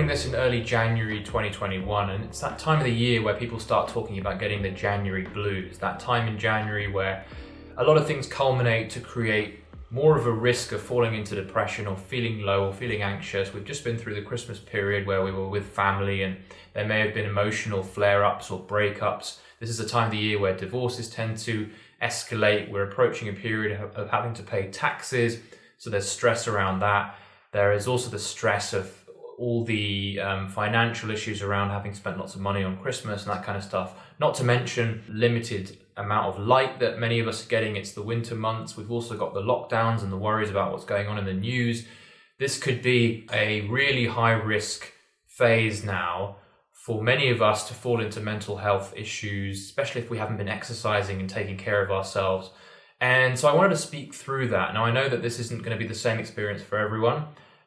this in early January 2021, and it's that time of the year where people start talking about getting the January blues, that time in January where a lot of things culminate to create more of a risk of falling into depression or feeling low or feeling anxious. We've just been through the Christmas period where we were with family and there may have been emotional flare-ups or breakups. This is a time of the year where divorces tend to escalate. We're approaching a period of having to pay taxes, so there's stress around that. There is also the stress of all the financial issues around having spent lots of money on Christmas and that kind of stuff. Not to mention limited amount of light that many of us are getting. It's the winter months. We've also got the lockdowns and the worries about what's going on in the news. This could be a really high risk phase now for many of us to fall into mental health issues, especially if we haven't been exercising and taking care of ourselves. And so I wanted to speak through that. Now I know that this isn't going to be the same experience for everyone,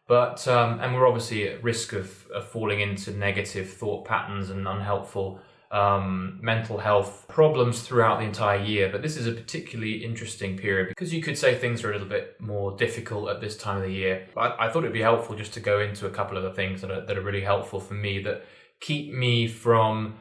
but and we're obviously at risk of falling into negative thought patterns and unhelpful mental health problems throughout the entire year. But this is a particularly interesting period because you could say things are a little bit more difficult at this time of the year. But I thought it'd be helpful just to go into a couple of the things that are really helpful for me, that keep me from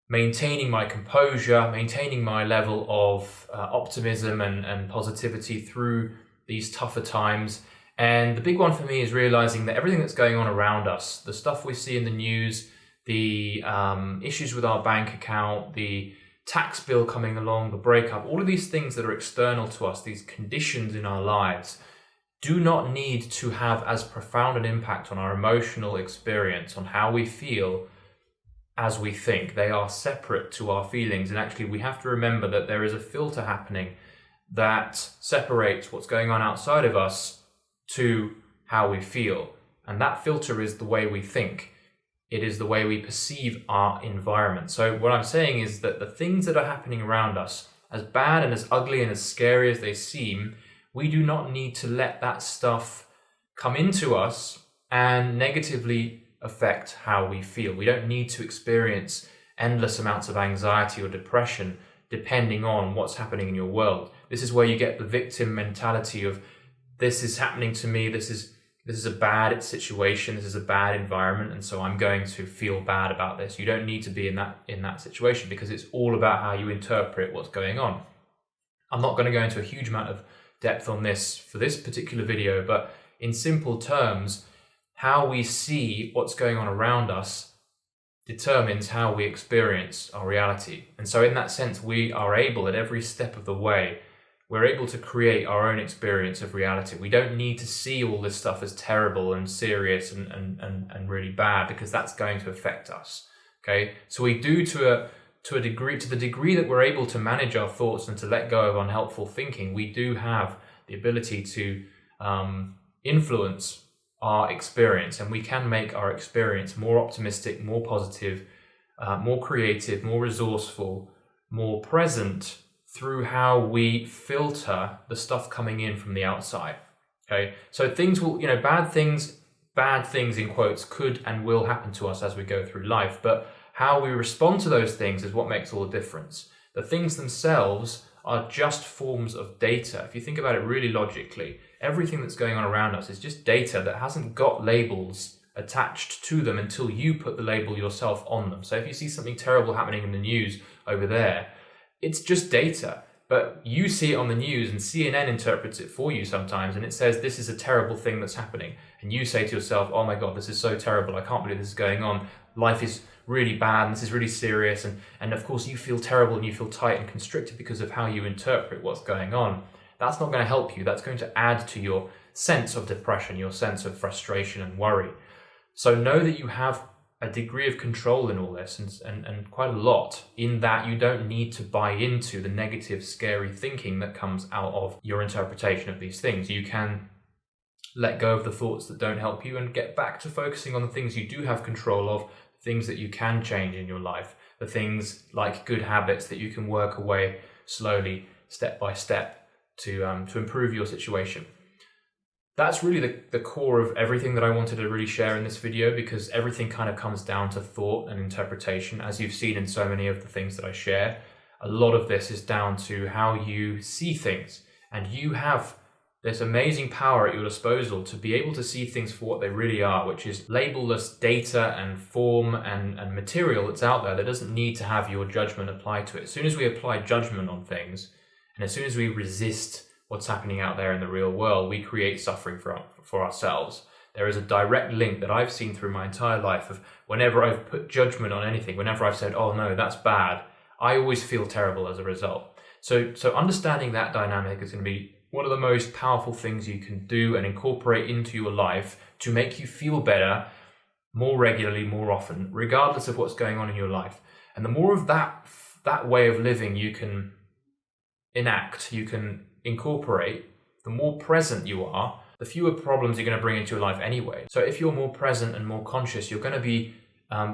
maintaining my composure, maintaining my level of optimism and positivity through these tougher times. And the big one for me is realizing that everything that's going on around us, the stuff we see in the news, the issues with our bank account, the tax bill coming along, the breakup, all of these things that are external to us, these conditions in our lives, do not need to have as profound an impact on our emotional experience, on how we feel, as we think. They are separate to our feelings. And actually, we have to remember that there is a filter happening that separates what's going on outside of us to how we feel. And that filter is the way we think. It is the way we perceive our environment. So what I'm saying is that the things that are happening around us, as bad and as ugly and as scary as they seem, we do not need to let that stuff come into us and negatively affect how we feel. We don't need to experience endless amounts of anxiety or depression depending on what's happening in your world. This is where you get the victim mentality of, this is happening to me, this is a bad situation, this is a bad environment, and so I'm going to feel bad about this. You don't need to be in that situation because it's all about how you interpret what's going on. I'm not going to go into a huge amount of depth on this for this particular video, but in simple terms, how we see what's going on around us determines how we experience our reality. And so in that sense, we are able at every step of the way, we're able to create our own experience of reality. We don't need to see all this stuff as terrible and serious and really bad, because that's going to affect us. Okay, so we do to the degree that we're able to manage our thoughts and to let go of unhelpful thinking, we do have the ability to influence our experience, and we can make our experience more optimistic, more positive, more creative, more resourceful, more present through how we filter the stuff coming in from the outside. Okay, so things will, bad things in quotes could and will happen to us as we go through life, but how we respond to those things is what makes all the difference. The things themselves are just forms of data. If you think about it really logically, everything that's going on around us is just data that hasn't got labels attached to them until you put the label yourself on them. So if you see something terrible happening in the news over there, it's just data, but you see it on the news and CNN interprets it for you sometimes, and it says this is a terrible thing that's happening. And you say to yourself, oh my God, this is so terrible. I can't believe this is going on. Life is really bad and this is really serious. And of course you feel terrible and you feel tight and constricted because of how you interpret what's going on. That's not going to help you. That's going to add to your sense of depression, your sense of frustration and worry. So know that you have a degree of control in all this, and quite a lot, in that you don't need to buy into the negative, scary thinking that comes out of your interpretation of these things. You can let go of the thoughts that don't help you and get back to focusing on the things you do have control of, things that you can change in your life, the things like good habits that you can work away slowly, step by step, to improve your situation. That's really the core of everything that I wanted to really share in this video, because everything kind of comes down to thought and interpretation. As you've seen in so many of the things that I share, a lot of this is down to how you see things, and you have this amazing power at your disposal to be able to see things for what they really are, which is labelless data and form and material that's out there that doesn't need to have your judgment applied to it. As soon as we apply judgment on things, and as soon as we resist what's happening out there in the real world, we create suffering for ourselves. There is a direct link that I've seen through my entire life of whenever I've put judgment on anything, whenever I've said, oh no, that's bad, I always feel terrible as a result. So understanding that dynamic is going to be one of the most powerful things you can do and incorporate into your life to make you feel better more regularly, more often, regardless of what's going on in your life. And the more of that way of living you can enact, you can incorporate, the more present you are, the fewer problems you're going to bring into your life anyway. So if you're more present and more conscious, you're going to be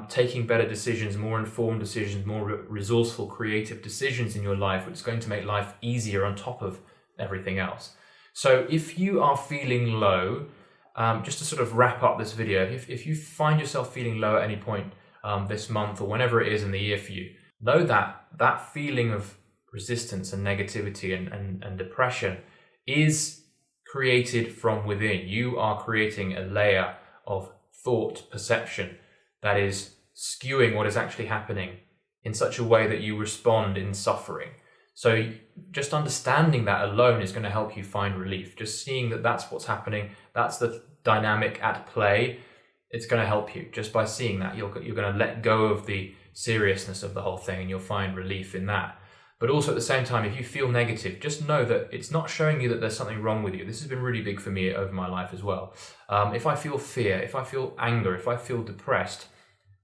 taking better decisions, more informed decisions, more resourceful, creative decisions in your life, which is going to make life easier on top of everything else. So if you are feeling low, just to sort of wrap up this video, if you find yourself feeling low at any point this month or whenever it is in the year for you, know that feeling of resistance and negativity and depression is created from within. You are creating a layer of thought perception that is skewing what is actually happening in such a way that you respond in suffering. So just understanding that alone is going to help you find relief. Just seeing that that's what's happening, that's the dynamic at play, it's going to help you. Just by seeing that, you're going to let go of the seriousness of the whole thing and you'll find relief in that. But also at the same time, if you feel negative, just know that it's not showing you that there's something wrong with you. This has been really big for me over my life as well. If I feel fear, if I feel anger, if I feel depressed,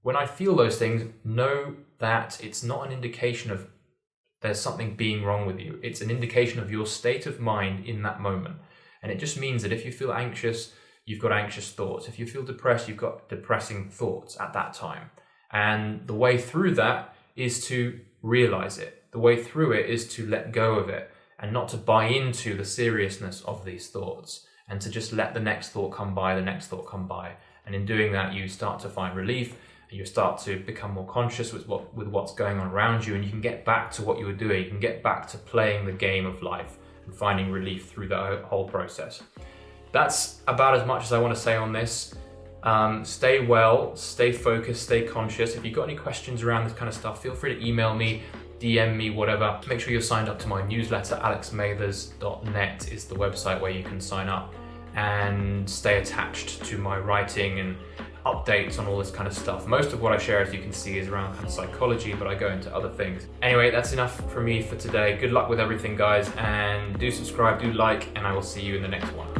when I feel those things, know that it's not an indication of there's something being wrong with you. It's an indication of your state of mind in that moment. And it just means that if you feel anxious, you've got anxious thoughts. If you feel depressed, you've got depressing thoughts at that time. And the way through that is to realize it. The way through it is to let go of it and not to buy into the seriousness of these thoughts and to just let the next thought come by, the next thought come by. And in doing that, you start to find relief. You start to become more conscious with what's going on around you, and you can get back to what you were doing. You can get back to playing the game of life and finding relief through the whole process. That's about as much as I want to say on this. Stay well, stay focused, stay conscious. If you've got any questions around this kind of stuff, feel free to email me, DM me, whatever. Make sure you're signed up to my newsletter. alexmathers.net is the website where you can sign up and stay attached to my writing and updates on all this kind of stuff. Most of what I share, as you can see, is around kind of psychology, but I go into other things. Anyway, that's enough for me for today. Good luck with everything, guys, and do subscribe, do like, and I will see you in the next one.